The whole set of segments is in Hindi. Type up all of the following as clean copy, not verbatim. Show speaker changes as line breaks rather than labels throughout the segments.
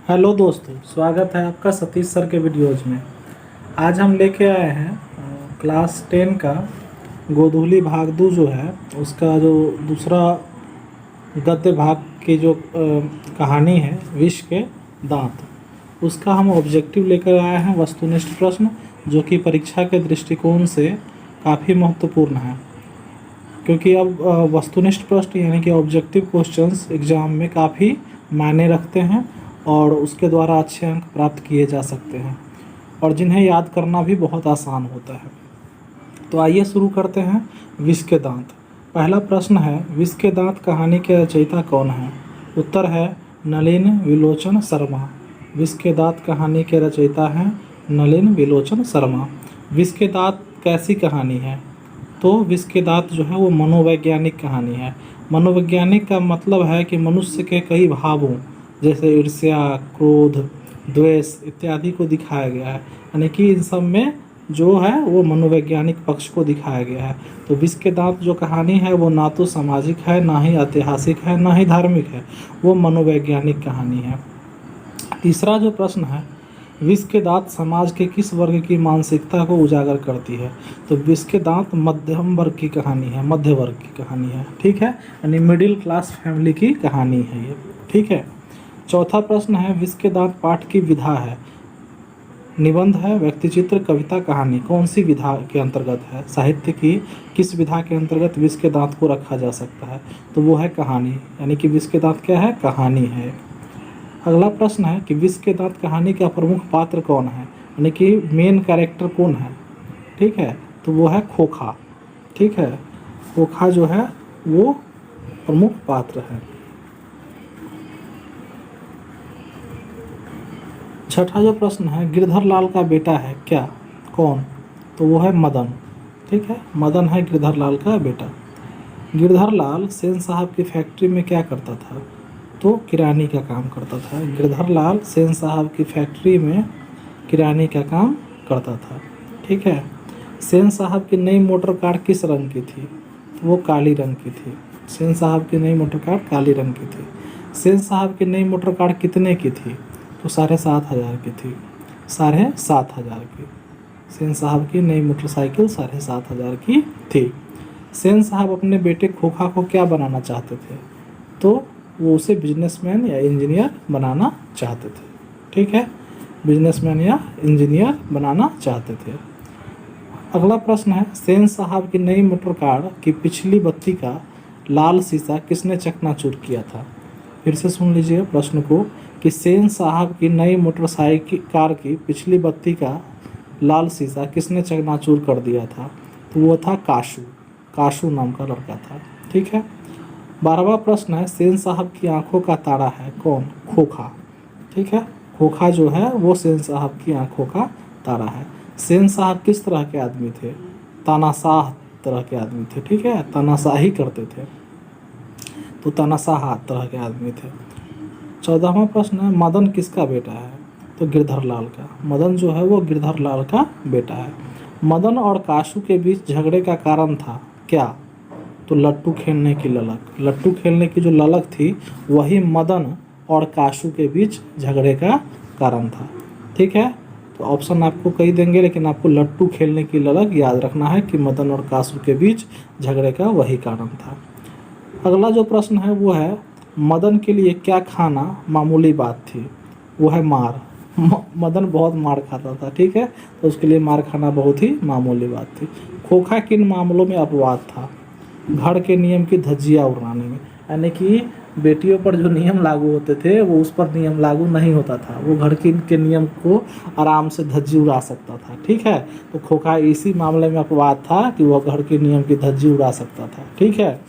हेलो दोस्तों, स्वागत है आपका सतीश सर के वीडियोज़ में। आज हम लेके आए हैं क्लास 10 का गोधूली भाग 2 जो है उसका जो दूसरा गद्य भाग की जो कहानी है विष के दांत, उसका हम ऑब्जेक्टिव लेकर आए हैं वस्तुनिष्ठ प्रश्न, जो कि परीक्षा के दृष्टिकोण से काफ़ी महत्वपूर्ण है। क्योंकि अब वस्तुनिष्ठ प्रश्न यानी कि ऑब्जेक्टिव क्वेश्चंस एग्ज़ाम में काफ़ी मायने रखते हैं और उसके द्वारा अच्छे अंक प्राप्त किए जा सकते हैं और जिन्हें याद करना भी बहुत आसान होता है। तो आइए शुरू करते हैं। विष के दांत। पहला प्रश्न है, विष के दांत कहानी के रचयिता कौन है? उत्तर है नलिन विलोचन शर्मा। विष के दांत कहानी के रचयिता हैं नलिन विलोचन शर्मा। विष के दांत कैसी कहानी है? तो विष के दांत जो है वो मनोवैज्ञानिक कहानी है। मनोवैज्ञानिक का मतलब है कि मनुष्य के कई भावों जैसे ईर्ष्या, क्रोध, द्वेष इत्यादि को दिखाया गया है, यानी कि इन सब में जो है वो मनोवैज्ञानिक पक्ष को दिखाया गया है। तो विष के दांत जो कहानी है वो ना तो सामाजिक है, ना ही ऐतिहासिक है, ना ही धार्मिक है, वो मनोवैज्ञानिक कहानी है। तीसरा जो प्रश्न है, विष के दांत समाज के किस वर्ग की मानसिकता को उजागर करती है? तो विष के दांत मध्यम वर्ग की कहानी है, मध्य वर्ग की कहानी है, ठीक है, यानी मिडिल क्लास फैमिली की कहानी है ये, ठीक है। चौथा प्रश्न है, विष के दांत पाठ की विधा है? निबंध है, व्यक्तिचित्र, कविता, कहानी, कौन सी विधा के अंतर्गत है? साहित्य की किस विधा के अंतर्गत विष के दांत को रखा जा सकता है? तो वो है कहानी, यानी कि विष के दांत क्या है? कहानी है। अगला प्रश्न है कि विष के दांत कहानी का प्रमुख पात्र कौन है, यानी कि मेन कैरेक्टर कौन है? ठीक है, तो वो है खोखा, ठीक है, खोखा जो है वो प्रमुख पात्र है। छठा जो प्रश्न है, गिरधर लाल का बेटा है क्या? कौन? तो वो है मदन, ठीक है, मदन है गिरधर लाल का बेटा। गिरधर लाल सेन साहब की फैक्ट्री में क्या करता था? तो किरानी का काम करता था। गिरधर लाल सेन साहब की फैक्ट्री में किरानी का काम करता था, ठीक है। सेन साहब की नई मोटर कार किस रंग की थी? तो वो काली रंग की थी। सेन साहब की नई मोटर कार काली रंग की थी। सेन साहब की नई मोटर कार कितने की थी? तो 7,500 की थी, 7,500 की। सेन साहब की नई मोटरसाइकिल 7,500 की थी। सेन साहब अपने बेटे खोखा को क्या बनाना चाहते थे? तो वो उसे बिजनेसमैन या इंजीनियर बनाना चाहते थे, ठीक है, बिजनेसमैन या इंजीनियर बनाना चाहते थे। अगला प्रश्न है, सेन साहब की नई मोटर कार की पिछली बत्ती का लाल शीशा किसने चकनाचूर किया था? फिर से सुन लीजिए प्रश्न को कि सेन साहब की नई मोटरसाइकिल कार की पिछली बत्ती का लाल शीशा किसने चकनाचूर कर दिया था? तो वो था काशू, काशू नाम का लड़का था, ठीक है। 12वां प्रश्न है, सेन साहब की आंखों का तारा है कौन? खोखा, ठीक है, खोखा जो है वो सेन साहब की आंखों का तारा है। सेन साहब किस तरह के आदमी थे? तानाशाह तरह के आदमी थे, ठीक है, तानाशाही करते थे, तो तानाशाह तरह के आदमी थे। 14वां प्रश्न है, मदन किसका बेटा है? तो गिरधर लाल का। मदन जो है वो गिरधर लाल का बेटा है। मदन और काशू के बीच झगड़े का कारण था क्या? तो लट्टू खेलने की ललक। लट्टू खेलने की जो ललक थी वही मदन और काशू के बीच झगड़े का कारण था, ठीक है। तो ऑप्शन आपको कई देंगे, लेकिन आपको लट्टू खेलने की ललक याद रखना है कि मदन और काशू के बीच झगड़े का वही कारण था। अगला जो प्रश्न है वो है, मदन के लिए क्या खाना मामूली बात थी? वो है मार। मदन बहुत मार खाता था, ठीक है, तो उसके लिए मार खाना बहुत ही मामूली बात थी। खोखा किन मामलों में अपवाद था? घर के नियम की धज्जियाँ उड़ाने में, यानी कि बेटियों पर जो नियम लागू होते थे वो उस पर नियम लागू नहीं होता था, वो घर के नियम को आराम से धज्जी उड़ा सकता था, ठीक है। तो खोखा इसी मामले में अपवाद था कि वह घर के नियम की धज्जी उड़ा सकता था, ठीक है।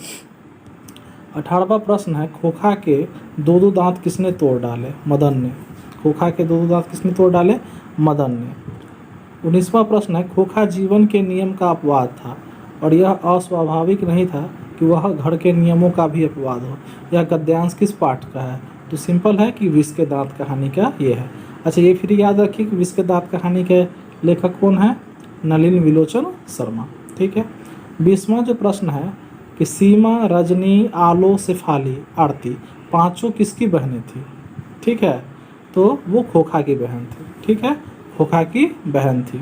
18वां प्रश्न है, खोखा के दो दांत किसने तोड़ डाले? मदन ने। खोखा के दो दांत किसने तोड़ डाले? मदन ने। 19वां प्रश्न है, खोखा जीवन के नियम का अपवाद था और यह अस्वाभाविक नहीं था कि वह घर के नियमों का भी अपवाद हो। यह गद्यांश किस पाठ का है? तो सिंपल है कि विष के दांत कहानी का ये है। अच्छा, ये फिर याद रखिए कि विष के दांत कहानी के लेखक कौन है? नलिन विलोचन शर्मा, ठीक है। 20वां जो प्रश्न है कि सीमा, रजनी, आलो, शेफाली, आरती पांचों किसकी बहनें थी? ठीक है, तो वो खोखा की बहन थी। ठीक है, खोखा की बहन थी,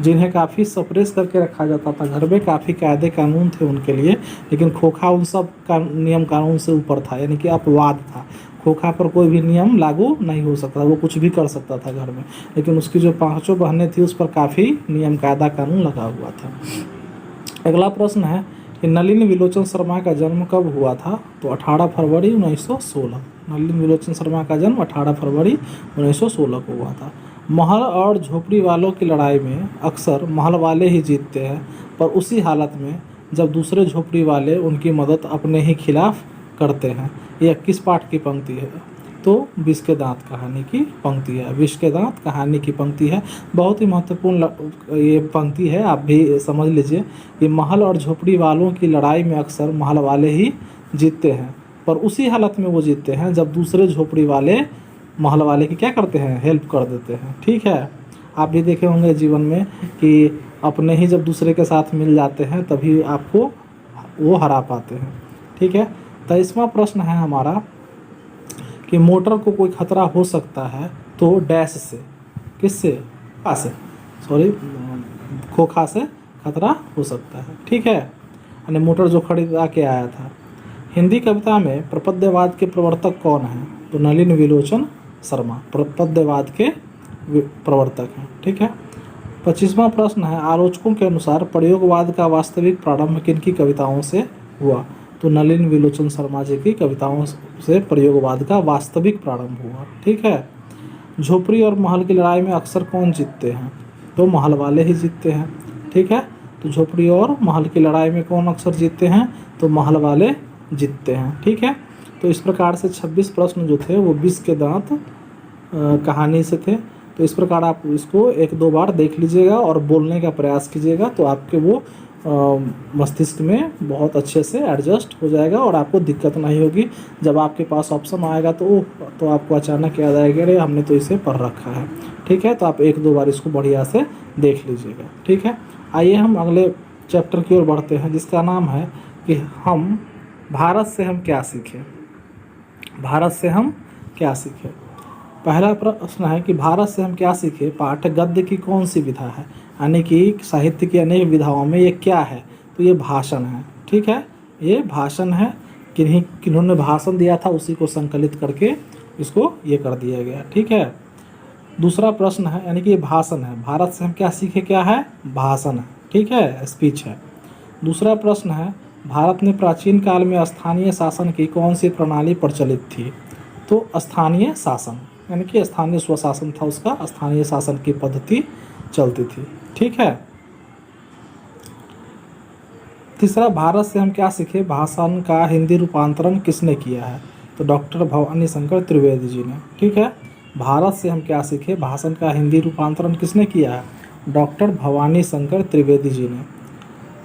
जिन्हें काफ़ी सप्रेस करके रखा जाता था घर में, काफ़ी कायदे कानून थे उनके लिए, लेकिन खोखा उन सब का नियम कानून से ऊपर था, यानी कि अपवाद था। खोखा पर कोई भी नियम लागू नहीं हो सकता, वो कुछ भी कर सकता था घर में, लेकिन उसकी जो 5 बहनें थी उस पर काफ़ी नियम कायदा कानून लगा हुआ था। अगला प्रश्न है कि नलिनी विलोचन शर्मा का जन्म कब हुआ था? तो 18 फरवरी 1916। नलिनी विलोचन शर्मा का जन्म 18 फरवरी 1916 को हुआ था। महल और झोपड़ी वालों की लड़ाई में अक्सर महल वाले ही जीतते हैं, पर उसी हालत में जब दूसरे झोपड़ी वाले उनकी मदद अपने ही खिलाफ करते हैं। यह किस पाठ की पंक्ति है? तो विष के दांत कहानी की पंक्ति है। विष के दांत कहानी की पंक्ति है। बहुत ही महत्वपूर्ण ये पंक्ति है, आप भी समझ लीजिए कि महल और झोपड़ी वालों की लड़ाई में अक्सर महल वाले ही जीतते हैं, पर उसी हालत में वो जीतते हैं जब दूसरे झोपड़ी वाले महल वाले की क्या करते हैं? हेल्प कर देते हैं। ठीक है, आप भी देखे होंगे जीवन में कि अपने ही जब दूसरे के साथ मिल जाते हैं तभी आपको वो हरा पाते हैं। ठीक है, 23वां प्रश्न है हमारा कि मोटर को कोई खतरा हो सकता है तो डैश से, किससे? खोखा से खतरा हो सकता है। ठीक है, यानी मोटर जो खरीदा के आया था। हिंदी कविता में प्रपद्यवाद के प्रवर्तक कौन है? तो नलिनी विलोचन शर्मा प्रपद्यवाद के प्रवर्तक हैं। ठीक है, 25वां प्रश्न है आलोचकों के अनुसार प्रयोगवाद का वास्तविक प्रारंभ किनकी कविताओं से हुआ? तो नलिनी विलोचन शर्मा जी की कविताओं से प्रयोगवाद का वास्तविक प्रारंभ हुआ। ठीक है, झोपड़ी और महल की लड़ाई में अक्सर कौन जीतते हैं? तो महल वाले ही जीतते हैं। ठीक है, तो झोपड़ी और महल की लड़ाई में कौन अक्सर जीतते हैं? तो महल वाले जीतते हैं। ठीक है, तो इस प्रकार से 26 प्रश्न जो थे वो विष के दांत कहानी से थे। तो इस प्रकार आप इसको 1-2 बार देख लीजिएगा और बोलने का प्रयास कीजिएगा, तो आपके वो मस्तिष्क में बहुत अच्छे से एडजस्ट हो जाएगा और आपको दिक्कत नहीं होगी। जब आपके पास ऑप्शन आएगा तो आपको अचानक याद आएगा अरे हमने तो इसे पढ़ रखा है। ठीक है, तो आप 1-2 बार इसको बढ़िया से देख लीजिएगा। ठीक है, आइए हम अगले चैप्टर की ओर बढ़ते हैं, जिसका नाम है कि भारत से हम क्या सीखें। भारत से हम क्या सीखें। पहला प्रश्न है कि भारत से हम क्या सीखें पाठ गद्य की कौन सी विधा है, यानी कि साहित्य की अनेक विधाओं में ये क्या है? तो ये भाषण है। ठीक है, ये भाषण है, किन्होंने भाषण दिया था उसी को संकलित करके इसको ये कर दिया गया। ठीक है, दूसरा प्रश्न है यानी कि ये भाषण है। भारत से हम क्या सीखे, क्या है? भाषण है। ठीक है, स्पीच है। दूसरा प्रश्न है भारत में प्राचीन काल में स्थानीय शासन की कौन सी प्रणाली प्रचलित थी? तो स्थानीय शासन, यानी कि स्थानीय स्वशासन था उसका, स्थानीय शासन की पद्धति चलती थी। ठीक है, तीसरा भारत से हम क्या सीखे भाषण का हिंदी रूपांतरण किसने किया है? तो डॉक्टर भवानी शंकर त्रिवेदी जी ने। ठीक है, भारत से हम क्या सीखे भाषण का हिंदी रूपांतरण किसने किया है? डॉक्टर भवानी शंकर त्रिवेदी जी ने।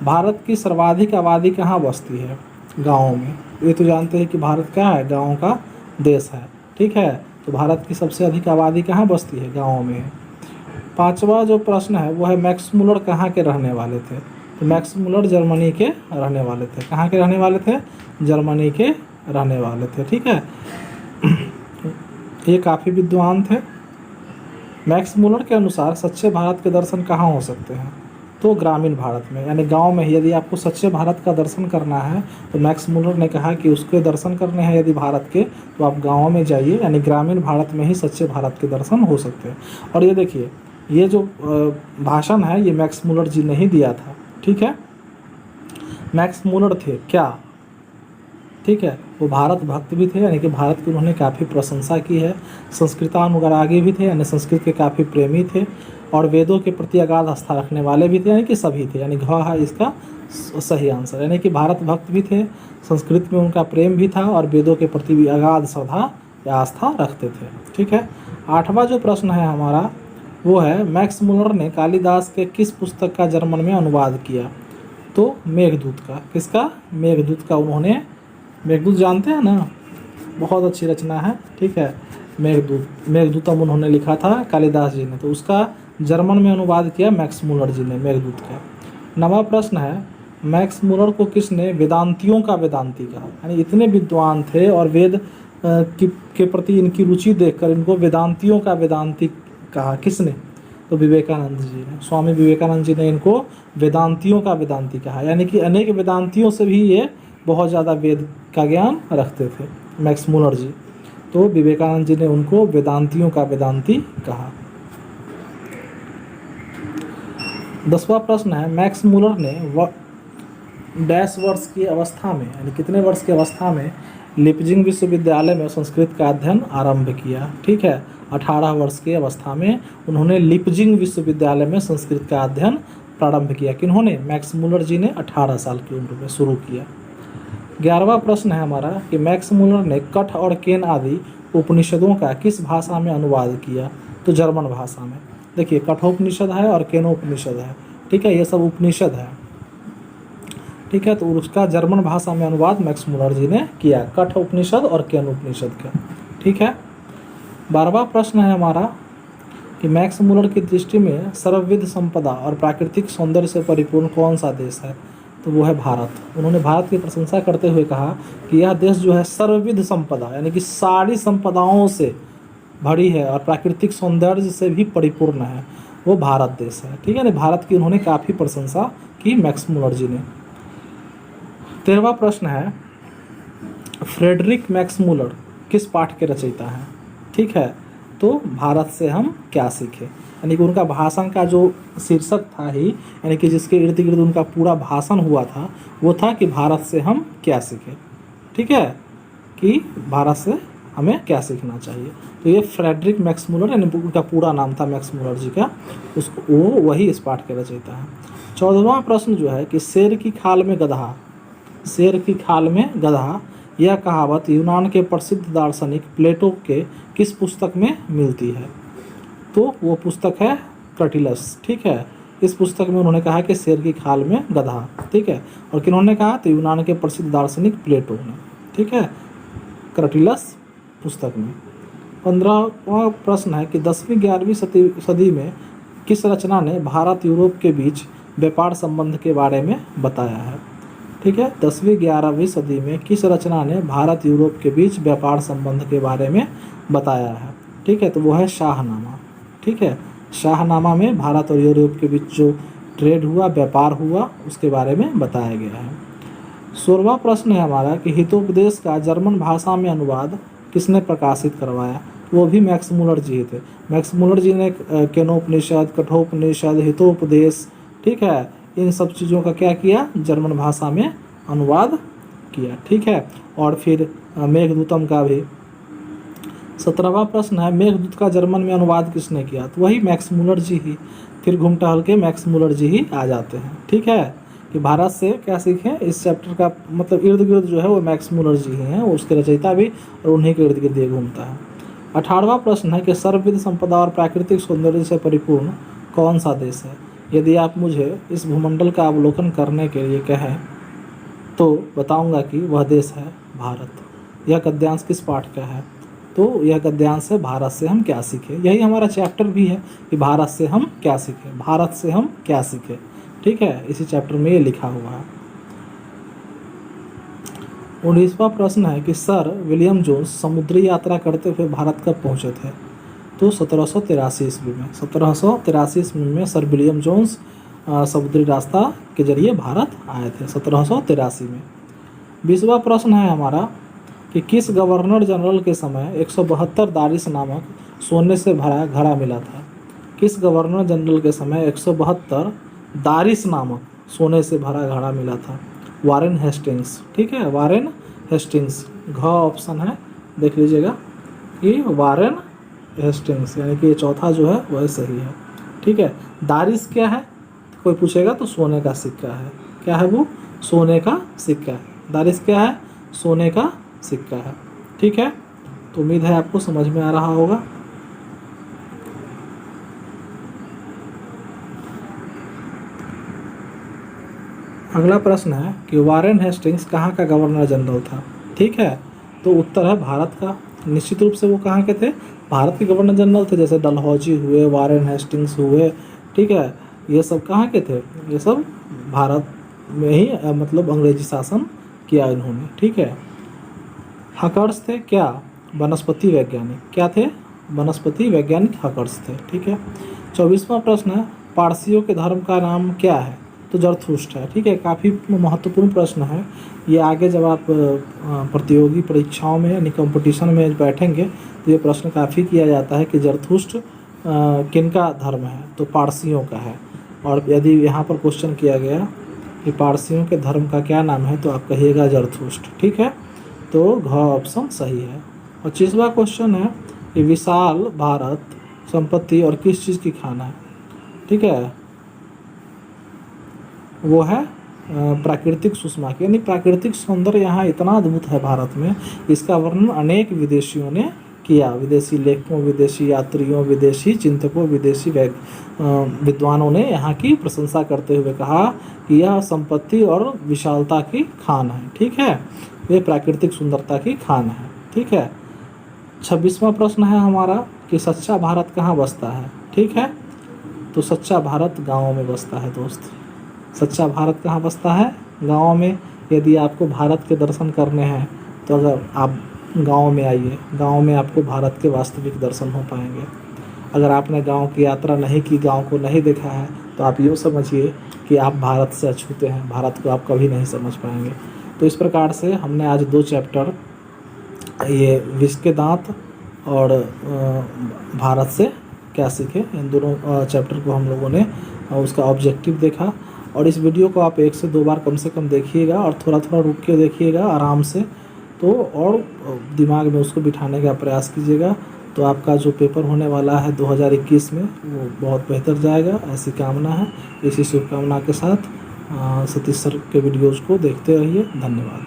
भारत की सर्वाधिक आबादी कहाँ बसती है? गाँवों में। ये तो जानते हैं कि भारत क्या है? गाँव का देश है। ठीक है, तो भारत की सबसे अधिक आबादी कहाँ बसती है? गाँवों में है। 5वां जो प्रश्न है वो है मैक्स मुलर कहाँ के रहने वाले थे? तो मैक्स मुलर जर्मनी के रहने वाले थे। कहाँ के रहने वाले थे? जर्मनी के रहने वाले थे। ठीक है, ये काफ़ी विद्वान थे। मैक्स मुलर के अनुसार सच्चे भारत के दर्शन कहाँ हो सकते हैं? तो ग्रामीण भारत में, यानी गांव में ही। यदि आपको सच्चे भारत का दर्शन करना है तो मैक्स मुलर ने कहा कि उसके दर्शन करने हैं यदि भारत के, तो आप गाँव में जाइए, यानी ग्रामीण भारत में ही सच्चे भारत के दर्शन हो सकते हैं। और ये देखिए, ये जो भाषण है ये मैक्स मुलर जी ने ही दिया था। ठीक है, मैक्स मुलर थे क्या? ठीक है, वो भारत भक्त भी थे, यानी कि भारत की उन्होंने काफ़ी प्रशंसा की है। संस्कृतानुरागी भी थे, यानी संस्कृत के काफ़ी प्रेमी थे, और वेदों के प्रति अगाध आस्था रखने वाले भी थे, यानी कि सभी थे, यानी घ है इसका सही आंसर। यानी कि भारत भक्त भी थे, संस्कृत में उनका प्रेम भी था, और वेदों के प्रति भी अगाध श्रद्धा या आस्था रखते थे। ठीक है, 8वां जो प्रश्न है हमारा वो है मैक्स मुलर ने कालिदास के किस पुस्तक का जर्मन में अनुवाद किया? तो मेघदूत का। किसका? मेघदूत का। उन्होंने, मेघदूत जानते हैं ना, बहुत अच्छी रचना है। ठीक है, मेघदूतम उन्होंने लिखा था कालिदास जी ने, तो उसका जर्मन में अनुवाद किया मैक्स मुलर जी ने, मेघदूत का। 9वां प्रश्न है मैक्स मुलर को किसने वेदांतियों का वेदांती कहा? यानी इतने विद्वान थे और वेद के प्रति इनकी रुचि देखकर इनको वेदांतियों का वेदांती कहा। किसने? तो विवेकानंद जी ने। स्वामी विवेकानंद जी ने इनको वेदांतियों का वेदांती कहा, यानी कि अनेक वेदांतियों से भी ये बहुत ज़्यादा वेद का ज्ञान रखते थे मैक्स मूलर जी। तो विवेकानंद जी ने उनको वेदांतियों का वेदांती कहा। 10वां प्रश्न है, मैक्स मूलर ने डैश वर्ष की अवस्था में, यानी कितने वर्ष की अवस्था में लिपजिंग विश्वविद्यालय में संस्कृत का अध्ययन आरंभ किया? ठीक है, 18 वर्ष की अवस्था में उन्होंने लिपजिंग विश्वविद्यालय में संस्कृत का अध्ययन प्रारंभ किया। किन्होंने? मैक्स मूलर जी ने 18 साल की उम्र में शुरू किया। 11वां प्रश्न है हमारा कि मैक्स मूलर ने कठ और केन आदि उपनिषदों का किस भाषा में अनुवाद किया? तो जर्मन भाषा में। देखिए, कठोपनिषद है और केनोपनिषद है, ठीक है, ये सब उपनिषद है, ठीक है। तो उसका जर्मन भाषा में अनुवाद मैक्स मूलर जी ने किया, कठ उपनिषद और केन उपनिषद का, ठीक है। 12वां प्रश्न है हमारा कि मैक्स मूलर की दृष्टि में सर्वविध संपदा और प्राकृतिक सौंदर्य से परिपूर्ण कौन सा देश है? तो वो है भारत। उन्होंने भारत की प्रशंसा करते हुए कहा कि यह देश जो है सर्वविध संपदा, यानी कि सारी संपदाओं से भरी है और प्राकृतिक सौंदर्य से भी परिपूर्ण है, वो भारत देश है, ठीक है ना। भारत की उन्होंने काफ़ी प्रशंसा की मैक्स मूलर जी ने। 13वां प्रश्न है, फ्रेडरिक मैक्स मूलर किस पाठ के रचयिता हैं? ठीक है, तो भारत से हम क्या सीखें, यानी कि उनका भाषण का जो शीर्षक था ही, यानी कि जिसके इर्द गिर्द उनका पूरा भाषण हुआ था, वो था कि भारत से हम क्या सीखें, ठीक है, कि भारत से हमें क्या सीखना चाहिए। तो ये फ्रेडरिक मैक्स मूलर, यानी उनका पूरा नाम था मैक्स मूलर जी का, उसको वही इस पाठ के रचयिता है। 14वां प्रश्न जो है कि शेर की खाल में गधा, शेर की खाल में गधा, यह कहावत यूनान के प्रसिद्ध दार्शनिक प्लेटो के किस पुस्तक में मिलती है? तो वो पुस्तक है क्रटिलस, ठीक है। इस पुस्तक में उन्होंने कहा कि शेर की खाल में गधा, ठीक है। और किन्होंने कहा? तो यूनान के प्रसिद्ध दार्शनिक प्लेटो ने, ठीक है, क्रटिलस पुस्तक में। 15वां प्रश्न है कि 10वीं 11वीं सदी में किस रचना ने भारत यूरोप के बीच व्यापार संबंध के बारे में बताया है? ठीक है, 10वीं 11वीं सदी में किस रचना ने भारत यूरोप के बीच व्यापार संबंध के बारे में बताया है? ठीक है, तो वो है शाहनामा, ठीक है। शाहनामा में भारत और यूरोप के बीच जो ट्रेड हुआ, व्यापार हुआ, उसके बारे में बताया गया है। 16वां प्रश्न है हमारा कि हितोपदेश का जर्मन भाषा में अनुवाद किसने प्रकाशित करवाया? वो भी मैक्स मूलर जी थे। मैक्स मूलर जी ने केनोपनिषद, कठोपनिषद, हितोपदेश, ठीक है, इन सब चीज़ों का क्या किया? जर्मन भाषा में अनुवाद किया, ठीक है। और फिर मेघदूतम का भी। 17वां प्रश्न है, मेघदूत का जर्मन में अनुवाद किसने किया? तो वही मैक्स मूलर जी ही। फिर घूम टहल के मैक्स मूलर जी ही आ जाते हैं, ठीक है। कि भारत से क्या सीखें, इस चैप्टर का मतलब इर्द गिर्द जो है वो मैक्स मूलर जी ही हैं, उसके रचयिता भी, और उन्हीं के इर्द गिर्द ये घूमता है। 18वां प्रश्न है कि सर्वविध संपदा और प्राकृतिक सौंदर्य से परिपूर्ण कौन सा देश है? यदि आप मुझे इस भूमंडल का अवलोकन करने के लिए कहें तो बताऊंगा कि वह देश है भारत। यह गद्यांश किस पाठ का है? तो यह गद्यांश है भारत से हम क्या सीखें। यही हमारा चैप्टर भी है कि भारत से हम क्या सीखें, भारत से हम क्या सीखें, ठीक है, इसी चैप्टर में ये लिखा हुआ है। 19वां प्रश्न है कि सर विलियम जोन्स समुद्री यात्रा करते हुए भारत कब पहुंचे थे? तो 1783 ईस्वी में। 1783 ईस्वी में सर विलियम जोन्स समुद्री रास्ता के जरिए भारत आए थे, 1783 में। 20वां प्रश्न है हमारा कि किस गवर्नर जनरल के समय 172 दारिस नामक सोने से भरा घड़ा मिला था? किस गवर्नर जनरल के समय 172 दारिस नामक सोने से भरा घड़ा मिला था? वारेन हेस्टिंग्स, ठीक है, वारेन हेस्टिंग्स। घ ऑप्शन है, देख लीजिएगा कि वारेन हेस्टिंग्स, यानी कि ये चौथा जो है वह सही है, ठीक है। दारिस क्या है? कोई पूछेगा तो सोने का सिक्का है। क्या है वो? सोने का सिक्का है। दारिस क्या है? सोने का सिक्का है, ठीक है। तो उम्मीद है आपको समझ में आ रहा होगा। अगला प्रश्न है कि वारेन हेस्टिंग्स कहाँ का गवर्नर जनरल था? ठीक है, तो उत्तर है भारत का। निश्चित रूप से वो कहाँ के थे? भारत के गवर्नर जनरल थे, जैसे डलहौजी हुए, वारेन हेस्टिंग्स हुए, ठीक है, ये सब कहाँ के थे? ये सब भारत में ही मतलब अंग्रेजी शासन किया इन्होंने, ठीक है। हकर्स थे क्या? वनस्पति वैज्ञानिक क्या थे? वनस्पति वैज्ञानिक हकर्स थे। ठीक है। 24वां प्रश्न है, पारसियों के धर्म का नाम क्या है? तो जरथुस्ट है। ठीक है, काफ़ी महत्वपूर्ण प्रश्न है ये। आगे जब आप प्रतियोगी परीक्षाओं में यानी कंपटीशन में बैठेंगे तो ये प्रश्न काफ़ी किया जाता है कि जरथुस्ट किनका धर्म है? तो पारसियों का है। और यदि यहाँ पर क्वेश्चन किया गया कि पारसियों के धर्म का क्या नाम है तो आप कहिएगा जरथुस्ट। ठीक है, तो घ ऑप्शन सही है। 25वां क्वेश्चन है कि विशाल भारत संपत्ति और किस चीज़ की खान है? ठीक है, वो है प्राकृतिक सुषमा की, यानी प्राकृतिक सौंदर्य यहाँ इतना अद्भुत है भारत में, इसका वर्णन अनेक विदेशियों ने किया। विदेशी लेखकों, विदेशी यात्रियों, विदेशी चिंतकों, विदेशी विद्वानों ने यहाँ की प्रशंसा करते हुए कहा कि यह संपत्ति और विशालता की खान है। ठीक है, ये प्राकृतिक सुंदरता की खान है। ठीक है। 26वां प्रश्न है हमारा कि सच्चा भारत कहाँ बसता है? ठीक है, तो सच्चा भारत गाँव में बसता है दोस्त। सच्चा भारत कहाँ बसता है? गाँव में। यदि आपको भारत के दर्शन करने हैं तो अगर आप गाँव में आइए, गाँव में आपको भारत के वास्तविक दर्शन हो पाएंगे। अगर आपने गाँव की यात्रा नहीं की, गाँव को नहीं देखा है, तो आप यूँ समझिए कि आप भारत से अछूते हैं, भारत को आप कभी नहीं समझ पाएंगे। तो इस प्रकार से हमने आज 2 चैप्टर, ये विष के दांत और भारत से क्या सीखे, इन दोनों चैप्टर को हम लोगों ने उसका ऑब्जेक्टिव देखा। और इस वीडियो को आप 1 से 2 बार कम से कम देखिएगा और थोड़ा थोड़ा रुक के देखिएगा आराम से, तो और दिमाग में उसको बिठाने का प्रयास कीजिएगा। तो आपका जो पेपर होने वाला है 2021 में वो बहुत बेहतर जाएगा, ऐसी कामना है। इसी शुभकामना के साथ सतीश सर के वीडियोज़ को देखते रहिए। धन्यवाद।